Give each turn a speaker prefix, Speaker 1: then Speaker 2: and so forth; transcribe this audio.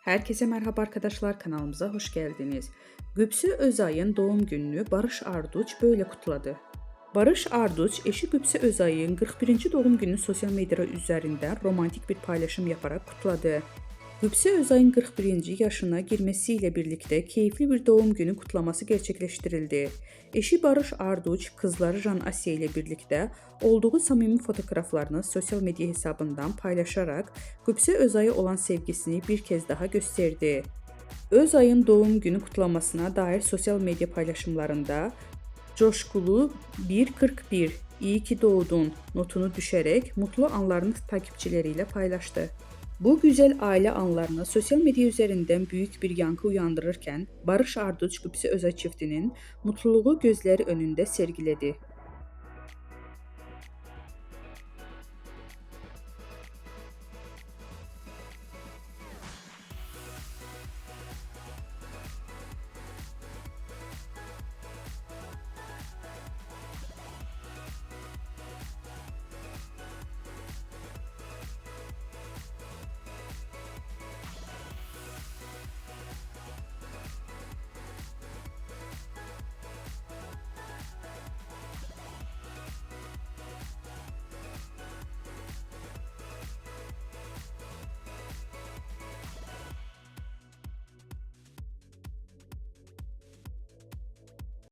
Speaker 1: Herkese merhaba arkadaşlar, kanalımıza hoş geldiniz. Gübsü Özay'ın doğum gününü Barış Arduç böyle kutladı. Barış Arduç, eşi Gübsü Özay'ın 41. doğum gününü sosyal medya üzerinden romantik bir paylaşım yaparak kutladı. Gübsü Özay'ın 41. yaşına girmesiyle birlikte keyifli bir doğum günü kutlaması gerçekleştirildi. Eşi Barış Arduç, kızları Jan Asya ile birlikte olduğu samimi fotoğraflarını sosyal medya hesabından paylaşarak Gübsü Özay'a olan sevgisini bir kez daha gösterdi. Özay'ın doğum günü kutlamasına dair sosyal medya paylaşımlarında coşkulu 1.41 iyi ki doğdun notunu düşerek mutlu anlarını takipçileriyle paylaştı. Bu güzel aile anlarını sosyal medya üzerinden büyük bir yankı uyandırırken Barış Arduç Gübsü Özay çiftinin mutluluğu gözleri önünde sergiledi.